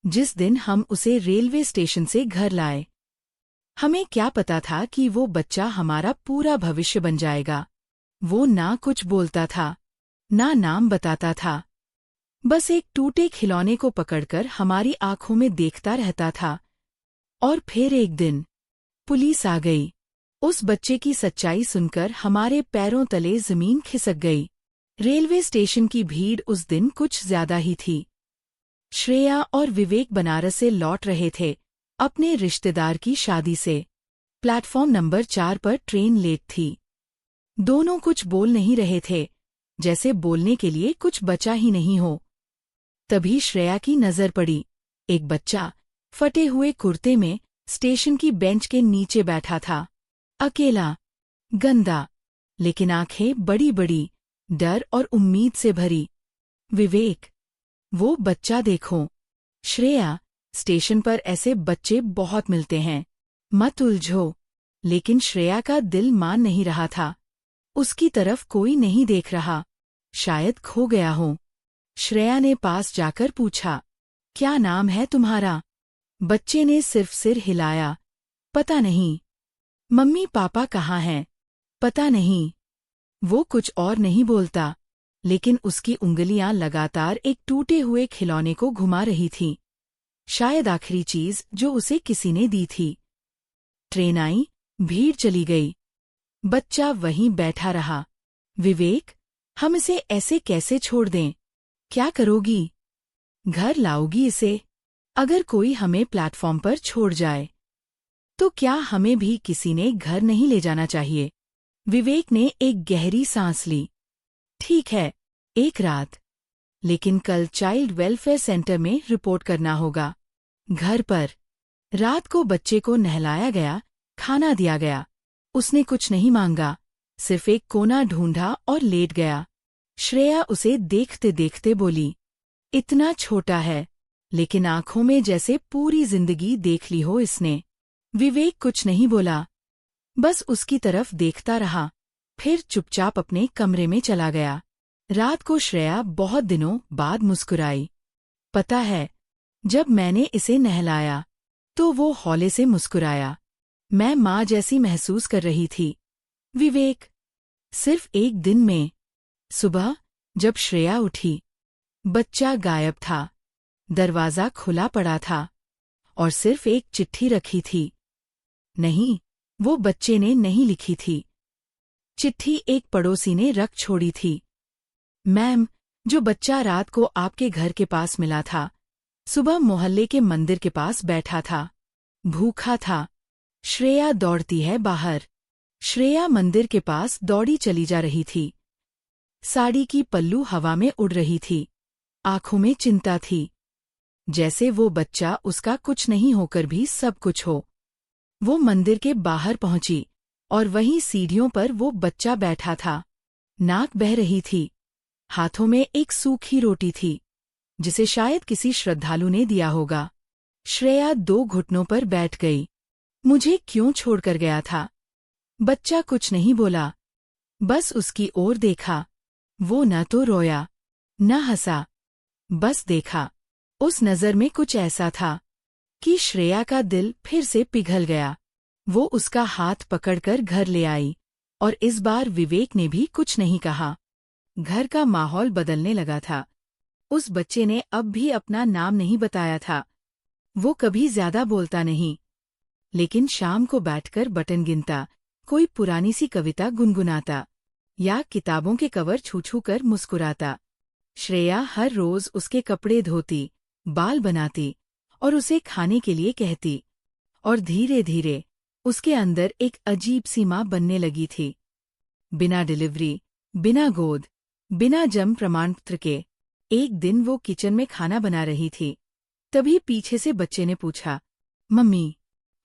जिस दिन हम उसे रेलवे स्टेशन से घर लाए। हमें क्या पता था कि वो बच्चा हमारा पूरा भविष्य बन जाएगा। वो ना कुछ बोलता था, ना नाम बताता था, बस एक टूटे खिलौने को पकड़कर हमारी आंखों में देखता रहता था। और फिर एक दिन पुलिस आ गई। उस बच्चे की सच्चाई सुनकर हमारे पैरों तले जमीन खिसक गई। रेलवे स्टेशन की भीड़ उस दिन कुछ ज्यादा ही थी। श्रेया और विवेक बनारस से लौट रहे थे, अपने रिश्तेदार की शादी से। प्लेटफॉर्म नंबर 4 पर ट्रेन लेट थी। दोनों कुछ बोल नहीं रहे थे, जैसे बोलने के लिए कुछ बचा ही नहीं हो। तभी श्रेया की नजर पड़ी। एक बच्चा फटे हुए कुर्ते में स्टेशन की बेंच के नीचे बैठा था। अकेला, गंदा, लेकिन आंखें बड़ी बड़ी, डर और उम्मीद से भरी। विवेक, वो बच्चा देखो। श्रेया, स्टेशन पर ऐसे बच्चे बहुत मिलते हैं, मत उलझो। लेकिन श्रेया का दिल मान नहीं रहा था। उसकी तरफ कोई नहीं देख रहा, शायद खो गया हो। श्रेया ने पास जाकर पूछा, क्या नाम है तुम्हारा? बच्चे ने सिर्फ सिर हिलाया, पता नहीं। मम्मी पापा कहाँ हैं? पता नहीं। वो कुछ और नहीं बोलता, लेकिन उसकी उंगलियां लगातार एक टूटे हुए खिलौने को घुमा रही थीं। शायद आखिरी चीज जो उसे किसी ने दी थी। ट्रेन आई, भीड़ चली गई। बच्चा वहीं बैठा रहा। विवेक, हम इसे ऐसे कैसे छोड़ दें? क्या करोगी? घर लाओगी इसे? अगर कोई हमें प्लेटफॉर्म पर छोड़ जाए, तो क्या हमें भी किसी ने घर नहीं ले जाना चाहिए? विवेक ने एक गहरी सांस ली। ठीक है, एक रात, लेकिन कल चाइल्ड वेलफेयर सेंटर में रिपोर्ट करना होगा। घर पर रात को बच्चे को नहलाया गया, खाना दिया गया। उसने कुछ नहीं मांगा, सिर्फ एक कोना ढूंढा और लेट गया। श्रेया उसे देखते देखते बोली, इतना छोटा है, लेकिन आंखों में जैसे पूरी जिंदगी देख ली हो इसने। विवेक कुछ नहीं बोला, बस उसकी तरफ देखता रहा, फिर चुपचाप अपने कमरे में चला गया। रात को श्रेया बहुत दिनों बाद मुस्कुराई। पता है, जब मैंने इसे नहलाया, तो वो हौले से मुस्कुराया। मैं माँ जैसी महसूस कर रही थी। विवेक, सिर्फ एक दिन में। सुबह जब श्रेया उठी, बच्चा गायब था। दरवाजा खुला पड़ा था और सिर्फ एक चिट्ठी रखी थी। नहीं, वो बच्चे ने नहीं लिखी थी। चिट्ठी एक पड़ोसी ने रख छोड़ी थी। मैम, जो बच्चा रात को आपके घर के पास मिला था, सुबह मोहल्ले के मंदिर के पास बैठा था, भूखा था। श्रेया दौड़ती है बाहर। श्रेया मंदिर के पास दौड़ी चली जा रही थी। साड़ी की पल्लू हवा में उड़ रही थी। आंखों में चिंता थी, जैसे वो बच्चा उसका कुछ नहीं होकर भी सब कुछ हो। वो मंदिर के बाहर पहुंची और वहीं सीढ़ियों पर वो बच्चा बैठा था। नाक बह रही थी। हाथों में एक सूखी रोटी थी, जिसे शायद किसी श्रद्धालु ने दिया होगा। श्रेया 2 घुटनों पर बैठ गई। मुझे क्यों छोड़कर गया था? बच्चा कुछ नहीं बोला, बस उसकी ओर देखा। वो न तो रोया, न हंसा, बस देखा। उस नजर में कुछ ऐसा था कि श्रेया का दिल फिर से पिघल गया। वो उसका हाथ पकड़कर घर ले आई, और इस बार विवेक ने भी कुछ नहीं कहा। घर का माहौल बदलने लगा था। उस बच्चे ने अब भी अपना नाम नहीं बताया था। वो कभी ज्यादा बोलता नहीं, लेकिन शाम को बैठकर बटन गिनता, कोई पुरानी सी कविता गुनगुनाता, या किताबों के कवर छू छू कर मुस्कुराता। श्रेया हर रोज उसके कपड़े धोती, बाल बनाती और उसे खाने के लिए कहती, और धीरे धीरे उसके अंदर एक अजीब सी माँ बनने लगी थी। बिना डिलीवरी, बिना गोद, बिना जन्म प्रमाण पत्र के। एक दिन वो किचन में खाना बना रही थी, तभी पीछे से बच्चे ने पूछा, मम्मी,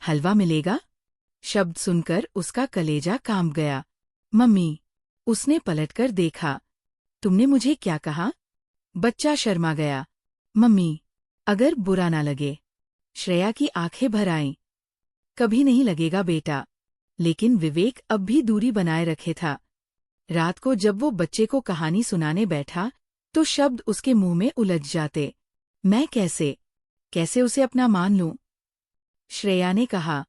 हलवा मिलेगा? शब्द सुनकर उसका कलेजा कांप गया। मम्मी, उसने पलटकर देखा। तुमने मुझे क्या कहा? बच्चा शर्मा गया। मम्मी, अगर बुरा ना लगे। श्रेया की आंखें भर आईं। कभी नहीं लगेगा बेटा। लेकिन विवेक अब भी दूरी बनाए रखे था। रात को जब वो बच्चे को कहानी सुनाने बैठा, तो शब्द उसके मुंह में उलझ जाते। मैं कैसे? कैसे उसे अपना मान लूं? श्रेया ने कहा,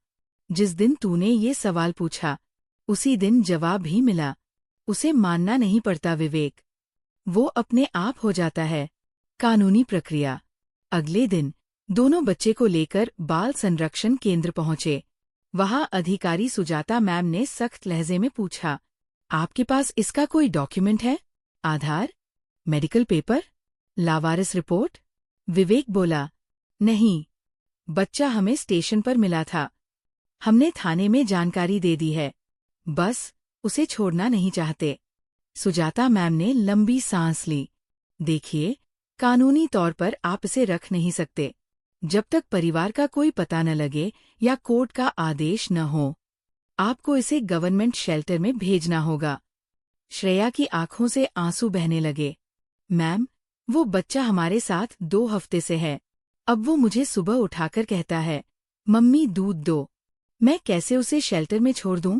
जिस दिन तूने ये सवाल पूछा उसी दिन जवाब भी मिला। उसे मानना नहीं पड़ता विवेक, वो अपने आप हो जाता है। कानूनी प्रक्रिया। अगले दिन दोनों बच्चे को लेकर बाल संरक्षण केंद्र पहुंचे। वहां अधिकारी सुजाता मैम ने सख्त लहजे में पूछा, आपके पास इसका कोई डॉक्यूमेंट है? आधार, मेडिकल पेपर, लावारिस रिपोर्ट? विवेक बोला, नहीं, बच्चा हमें स्टेशन पर मिला था। हमने थाने में जानकारी दे दी है, बस उसे छोड़ना नहीं चाहते। सुजाता मैम ने लंबी सांस ली। देखिए, कानूनी तौर पर आप इसे रख नहीं सकते जब तक परिवार का कोई पता न लगे या कोर्ट का आदेश न हो। आपको इसे गवर्नमेंट शेल्टर में भेजना होगा। श्रेया की आंखों से आंसू बहने लगे। मैम, वो बच्चा हमारे साथ 2 हफ्ते से है। अब वो मुझे सुबह उठाकर कहता है, मम्मी दूध दो। मैं कैसे उसे शेल्टर में छोड़ दूं?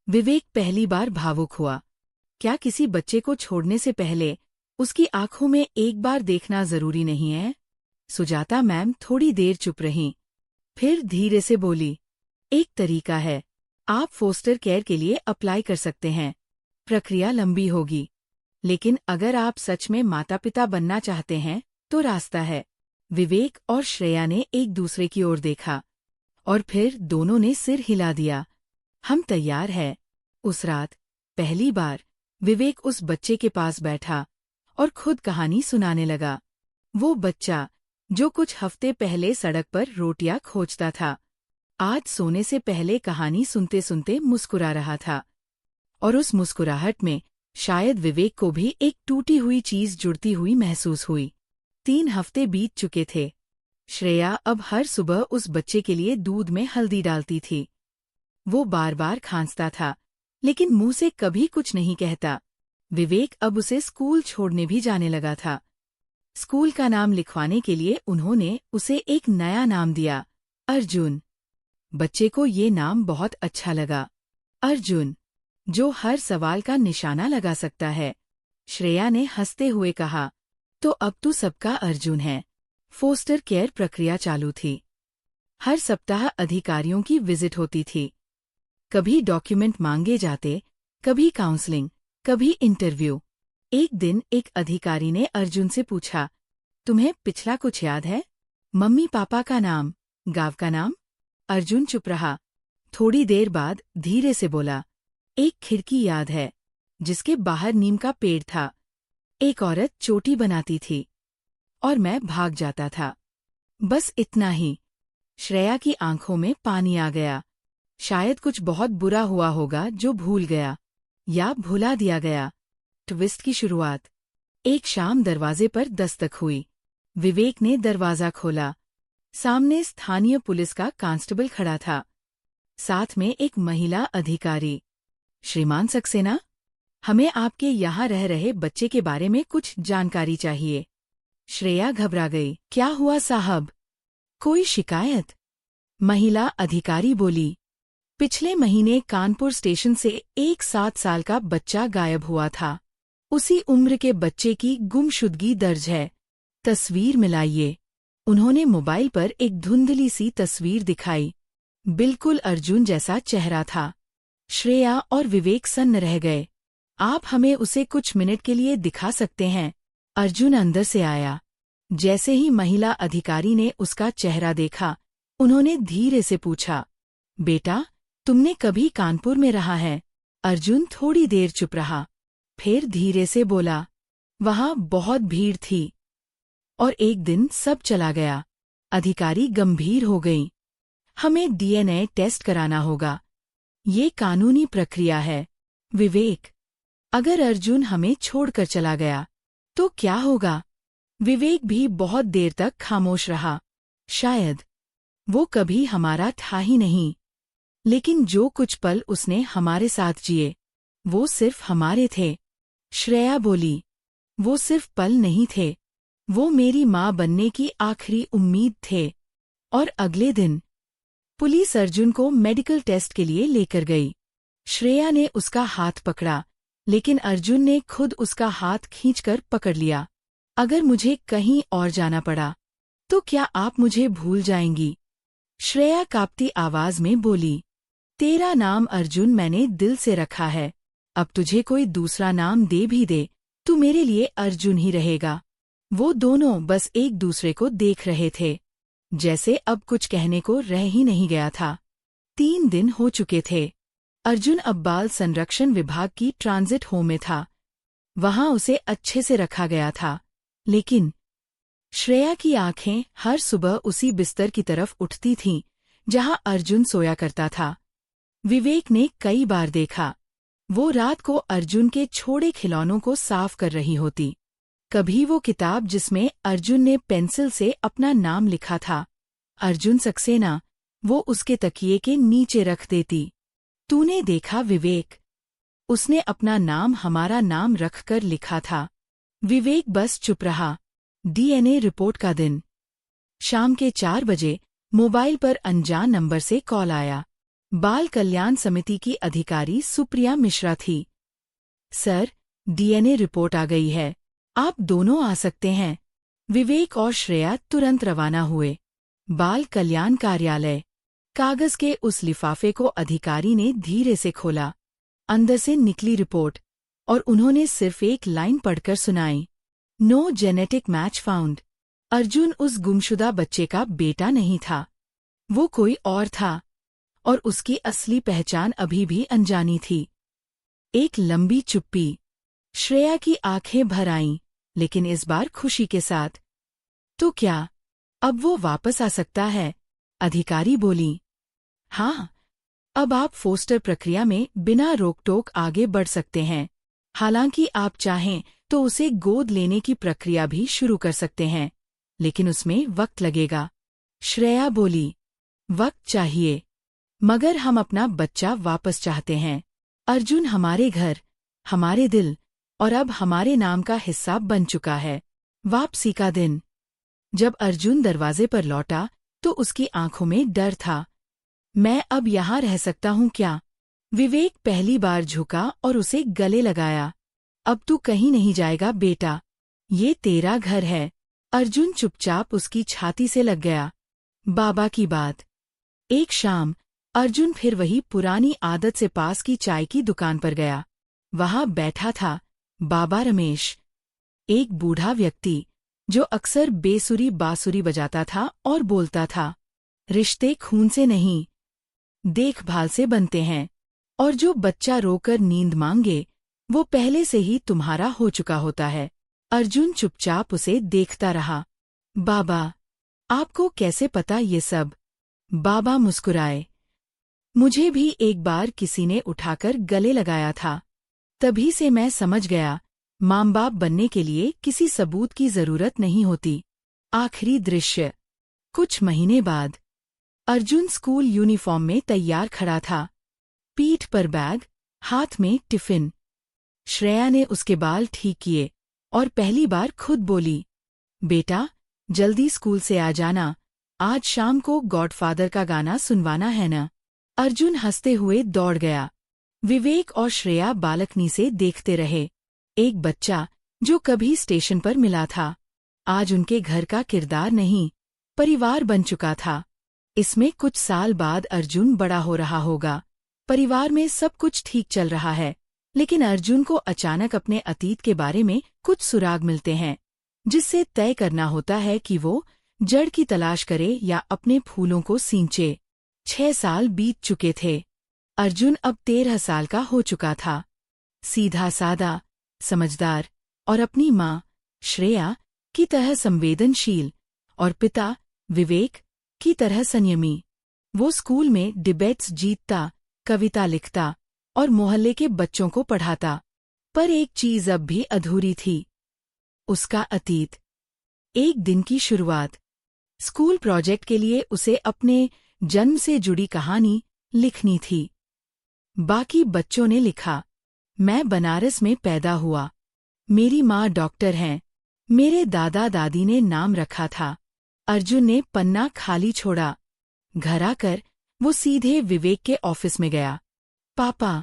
विवेक पहली बार भावुक हुआ। क्या किसी बच्चे को छोड़ने से पहले उसकी आंखों में एक बार देखना जरूरी नहीं है? सुजाता मैम थोड़ी देर चुप रहीं, फिर धीरे से बोली, एक तरीका है, आप फोस्टर केयर के लिए अप्लाई कर सकते हैं। प्रक्रिया लंबी होगी, लेकिन अगर आप सच में माता पिता बनना चाहते हैं तो रास्ता है। विवेक और श्रेया ने एक दूसरे की ओर देखा और फिर दोनों ने सिर हिला दिया। हम तैयार हैं। उस रात पहली बार विवेक उस बच्चे के पास बैठा और खुद कहानी सुनाने लगा। वो बच्चा जो कुछ हफ्ते पहले सड़क पर रोटियां खोजता था, आज सोने से पहले कहानी सुनते सुनते मुस्कुरा रहा था। और उस मुस्कुराहट में शायद विवेक को भी एक टूटी हुई चीज जुड़ती हुई महसूस हुई। 3 हफ्ते बीत चुके थे। श्रेया अब हर सुबह उस बच्चे के लिए दूध में हल्दी डालती थी। वो बार बार खांसता था, लेकिन मुंह से कभी कुछ नहीं कहता। विवेक अब उसे स्कूल छोड़ने भी जाने लगा था। स्कूल का नाम लिखवाने के लिए उन्होंने उसे एक नया नाम दिया, अर्जुन। बच्चे को ये नाम बहुत अच्छा लगा, अर्जुन, जो हर सवाल का निशाना लगा सकता है। श्रेया ने हंसते हुए कहा, तो अब तू सबका अर्जुन है। फोस्टर केयर प्रक्रिया चालू थी। हर सप्ताह अधिकारियों की विजिट होती थी। कभी डॉक्यूमेंट मांगे जाते, कभी काउंसलिंग, कभी इंटरव्यू। एक दिन एक अधिकारी ने अर्जुन से पूछा, तुम्हें पिछला कुछ याद है? मम्मी पापा का नाम, गांव का नाम? अर्जुन चुप रहा। थोड़ी देर बाद धीरे से बोला, एक खिड़की याद है, जिसके बाहर नीम का पेड़ था। एक औरत चोटी बनाती थी और मैं भाग जाता था। बस इतना ही। श्रेया की आंखों में पानी आ गया। शायद कुछ बहुत बुरा हुआ होगा जो भूल गया या भुला दिया गया। ट्विस्ट की शुरुआत। एक शाम दरवाजे पर दस्तक हुई। विवेक ने दरवाजा खोला। सामने स्थानीय पुलिस का कांस्टेबल खड़ा था, साथ में एक महिला अधिकारी। श्रीमान सक्सेना, हमें आपके यहाँ रह रहे बच्चे के बारे में कुछ जानकारी चाहिए। श्रेया घबरा गई। क्या हुआ साहब? कोई शिकायत? महिला अधिकारी बोली, पिछले महीने कानपुर स्टेशन से एक 7 साल का बच्चा गायब हुआ था। उसी उम्र के बच्चे की गुमशुदगी दर्ज है। तस्वीर मिलाइए। उन्होंने मोबाइल पर एक धुंधली सी तस्वीर दिखाई। बिल्कुल अर्जुन जैसा चेहरा था। श्रेया और विवेक सन्न रह गए। आप हमें उसे कुछ मिनट के लिए दिखा सकते हैं? अर्जुन अंदर से आया। जैसे ही महिला अधिकारी ने उसका चेहरा देखा, उन्होंने धीरे से पूछा, बेटा, तुमने कभी कानपुर में रहा है? अर्जुन थोड़ी देर चुप रहा, फिर धीरे से बोला, वहां बहुत भीड़ थी और एक दिन सब चला गया। अधिकारी गंभीर हो गई। हमें डीएनए टेस्ट कराना होगा। ये कानूनी प्रक्रिया है। विवेक, अगर अर्जुन हमें छोड़कर चला गया तो क्या होगा? विवेक भी बहुत देर तक खामोश रहा। शायद वो कभी हमारा था ही नहीं, लेकिन जो कुछ पल उसने हमारे साथ जिए, वो सिर्फ हमारे थे। श्रेया बोली, वो सिर्फ पल नहीं थे, वो मेरी माँ बनने की आखिरी उम्मीद थे। और अगले दिन पुलिस अर्जुन को मेडिकल टेस्ट के लिए लेकर गई। श्रेया ने उसका हाथ पकड़ा, लेकिन अर्जुन ने खुद उसका हाथ खींचकर पकड़ लिया। अगर मुझे कहीं और जाना पड़ा तो क्या आप मुझे भूल जाएंगी? श्रेया कांपती आवाज में बोली। तेरा नाम अर्जुन मैंने दिल से रखा है। अब तुझे कोई दूसरा नाम दे भी दे, तू मेरे लिए अर्जुन ही रहेगा। वो दोनों बस एक दूसरे को देख रहे थे, जैसे अब कुछ कहने को रह ही नहीं गया था। 3 दिन हो चुके थे। अर्जुन अब बाल संरक्षण विभाग की ट्रांजिट होम में था। वहां उसे अच्छे से रखा गया था, लेकिन श्रेया की आंखें हर सुबह उसी बिस्तर की तरफ उठती थीं, जहां अर्जुन सोया करता था। विवेक ने कई बार देखा, वो रात को अर्जुन के छोड़े खिलौनों को साफ कर रही होती। कभी वो किताब जिसमें अर्जुन ने पेंसिल से अपना नाम लिखा था, अर्जुन सक्सेना, वो उसके तकिए के नीचे रख देती। तूने देखा विवेक, उसने अपना नाम हमारा नाम रखकर लिखा था। विवेक बस चुप रहा। डीएनए रिपोर्ट का दिन। शाम के 4 बजे मोबाइल पर अनजान नंबर से कॉल आया। बाल कल्याण समिति की अधिकारी सुप्रिया मिश्रा थी। सर, डीएनए रिपोर्ट आ गई है, आप दोनों आ सकते हैं। विवेक और श्रेया तुरंत रवाना हुए। बाल कल्याण कार्यालय। कागज के उस लिफाफे को अधिकारी ने धीरे से खोला। अंदर से निकली रिपोर्ट, और उन्होंने सिर्फ एक लाइन पढ़कर सुनाई। No genetic match found. Arjun उस गुमशुदा बच्चे का बेटा नहीं था, वो कोई और था, और उसकी असली पहचान अभी भी अनजानी थी। एक लंबी चुप्पी। श्रेया की आंखें भर आईं, लेकिन इस बार खुशी के साथ। तो क्या अब वो वापस आ सकता है? अधिकारी बोली। हाँ, अब आप फोस्टर प्रक्रिया में बिना रोक-टोक आगे बढ़ सकते हैं। हालांकि आप चाहें तो उसे गोद लेने की प्रक्रिया भी शुरू कर सकते हैं, लेकिन उसमें वक्त लगेगा। श्रेया बोली। वक्त चाहिए, मगर हम अपना बच्चा वापस चाहते हैं। अर्जुन हमारे घर, हमारे दिल और अब हमारे नाम का हिस्सा बन चुका है। वापसी का दिन। जब अर्जुन दरवाजे पर लौटा तो उसकी आंखों में डर था। मैं अब यहाँ रह सकता हूँ क्या? विवेक पहली बार झुका और उसे गले लगाया। अब तू कहीं नहीं जाएगा बेटा, ये तेरा घर है। अर्जुन चुपचाप उसकी छाती से लग गया। बाबा की बात। एक शाम अर्जुन फिर वही पुरानी आदत से पास की चाय की दुकान पर गया। वहां बैठा था बाबा रमेश, एक बूढ़ा व्यक्ति जो अक्सर बेसुरी बांसुरी बजाता था और बोलता था, रिश्ते खून से नहीं, देखभाल से बनते हैं, और जो बच्चा रोकर नींद मांगे वो पहले से ही तुम्हारा हो चुका होता है। अर्जुन चुपचाप उसे देखता रहा। बाबा, आपको कैसे पता ये सब? बाबा मुस्कुराए। मुझे भी एक बार किसी ने उठाकर गले लगाया था, तभी से मैं समझ गया, माँ बाप बनने के लिए किसी सबूत की जरूरत नहीं होती। आखिरी दृश्य। कुछ महीने बाद अर्जुन स्कूल यूनिफॉर्म में तैयार खड़ा था, पीठ पर बैग, हाथ में टिफिन। श्रेया ने उसके बाल ठीक किए और पहली बार खुद बोली, बेटा जल्दी स्कूल से आ जाना, आज शाम को गॉडफादर का गाना सुनवाना है न। अर्जुन हंसते हुए दौड़ गया। विवेक और श्रेया बालकनी से देखते रहे। एक बच्चा जो कभी स्टेशन पर मिला था, आज उनके घर का किरदार नहीं, परिवार बन चुका था। इसमें कुछ साल बाद अर्जुन बड़ा हो रहा होगा, परिवार में सब कुछ ठीक चल रहा है, लेकिन अर्जुन को अचानक अपने अतीत के बारे में कुछ सुराग मिलते हैं, जिससे तय करना होता है कि वो जड़ की तलाश करे या अपने फूलों को सींचे। 6 साल बीत चुके थे। अर्जुन अब 13 साल का हो चुका था। सीधा सादा, समझदार और अपनी माँ श्रेया की तरह संवेदनशील, और पिता विवेक की तरह संयमी। वो स्कूल में डिबेट्स जीतता, कविता लिखता और मोहल्ले के बच्चों को पढ़ाता। पर एक चीज अब भी अधूरी थी, उसका अतीत। एक दिन की शुरुआत। स्कूल प्रोजेक्ट के लिए उसे अपने जन्म से जुड़ी कहानी लिखनी थी। बाकी बच्चों ने लिखा, मैं बनारस में पैदा हुआ, मेरी माँ डॉक्टर हैं, मेरे दादा दादी ने नाम रखा था। अर्जुन ने पन्ना खाली छोड़ा। घर आकर वो सीधे विवेक के ऑफिस में गया। पापा,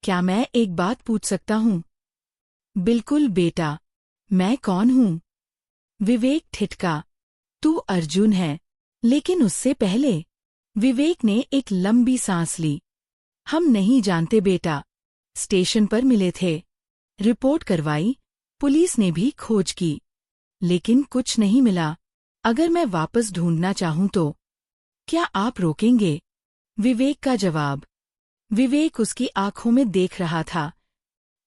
क्या मैं एक बात पूछ सकता हूँ? बिल्कुल बेटा, मैं कौन हूँ? विवेक ठिठका। तू अर्जुन है। लेकिन उससे पहले विवेक ने एक लंबी सांस ली। हम नहीं जानते बेटा। स्टेशन पर मिले थे, रिपोर्ट करवाई, पुलिस ने भी खोज की, लेकिन कुछ नहीं मिला। अगर मैं वापस ढूंढना चाहूं तो क्या आप रोकेंगे? विवेक का जवाब। विवेक उसकी आंखों में देख रहा था,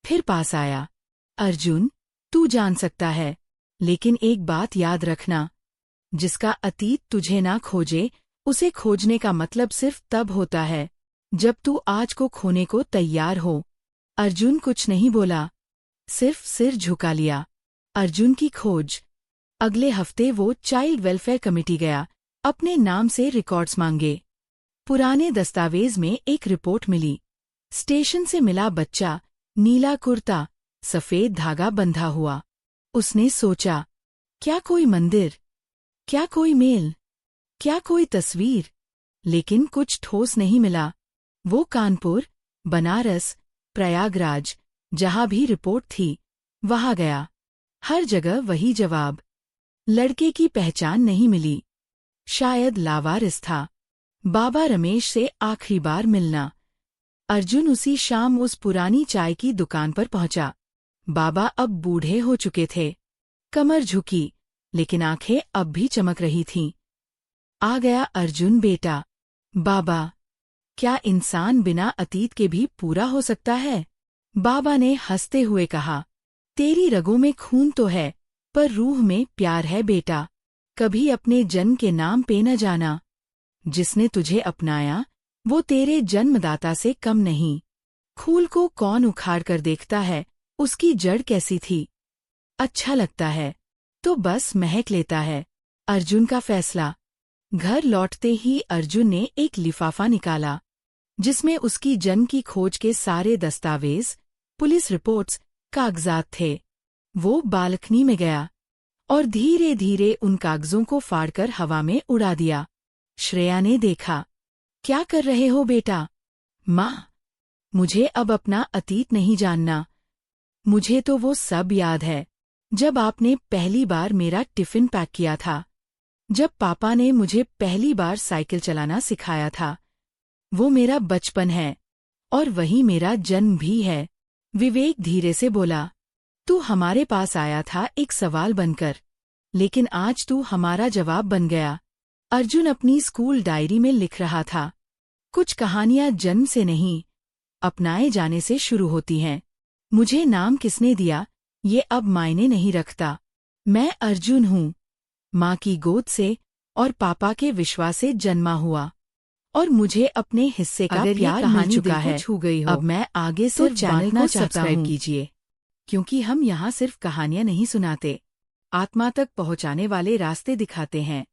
फिर पास आया। अर्जुन, तू जान सकता है, लेकिन एक बात याद रखना, जिसका अतीत तुझे ना खोजे, उसे खोजने का मतलब सिर्फ तब होता है जब तू आज को खोने को तैयार हो। अर्जुन कुछ नहीं बोला, सिर्फ सिर झुका लिया। अर्जुन की खोज। अगले हफ्ते वो चाइल्ड वेलफेयर कमेटी गया, अपने नाम से रिकॉर्ड्स मांगे। पुराने दस्तावेज में एक रिपोर्ट मिली। स्टेशन से मिला बच्चा, नीला कुर्ता, सफेद धागा बंधा हुआ। उसने सोचा, क्या कोई मंदिर, क्या कोई मेल, क्या कोई तस्वीर? लेकिन कुछ ठोस नहीं मिला। वो कानपुर, बनारस, प्रयागराज, जहां भी रिपोर्ट थी, वहां गया। हर जगह वही जवाब। लड़के की पहचान नहीं मिली। शायद लावारिस था। बाबा रमेश से आखिरी बार मिलना। अर्जुन उसी शाम उस पुरानी चाय की दुकान पर पहुंचा। बाबा अब बूढ़े हो चुके थे। कमर झुकी, लेकिन आंखें अब भी चमक रही थीं। आ गया अर्जुन बेटा। बाबा, क्या इंसान बिना अतीत के भी पूरा हो सकता है? बाबा ने हंसते हुए कहा, तेरी रगों में खून तो है, पर रूह में प्यार है बेटा। कभी अपने जन्म के नाम पे न जाना। जिसने तुझे अपनाया, वो तेरे जन्मदाता से कम नहीं। फूल को कौन उखाड़ कर देखता है, उसकी जड़ कैसी थी? अच्छा लगता है तो बस महक लेता है। अर्जुन का फैसला। घर लौटते ही अर्जुन ने एक लिफाफा निकाला, जिसमें उसकी जन्म की खोज के सारे दस्तावेज, पुलिस रिपोर्ट्स, कागजात थे। वो बालकनी में गया और धीरे धीरे उन कागजों को फाड़कर हवा में उड़ा दिया। श्रेया ने देखा। क्या कर रहे हो बेटा? माँ, मुझे अब अपना अतीत नहीं जानना। मुझे तो वो सब याद है, जब आपने पहली बार मेरा टिफिन पैक किया था, जब पापा ने मुझे पहली बार साइकिल चलाना सिखाया था। वो मेरा बचपन है, और वही मेरा जन्म भी है। विवेक धीरे से बोला, तू हमारे पास आया था एक सवाल बनकर, लेकिन आज तू हमारा जवाब बन गया। अर्जुन अपनी स्कूल डायरी में लिख रहा था, कुछ कहानियां जन्म से नहीं, अपनाए जाने से शुरू होती हैं। मुझे नाम किसने दिया, ये अब मायने नहीं रखता। मैं अर्जुन हूँ, माँ की गोद से और पापा के विश्वास से जन्मा हुआ, और मुझे अपने हिस्से का प्यार मिल चुका है। छू गई हो, अब मैं आगे सिर्फ चैनल को सब्सक्राइब कीजिए, क्योंकि हम यहाँ सिर्फ कहानियाँ नहीं सुनाते, आत्मा तक पहुँचाने वाले रास्ते दिखाते हैं।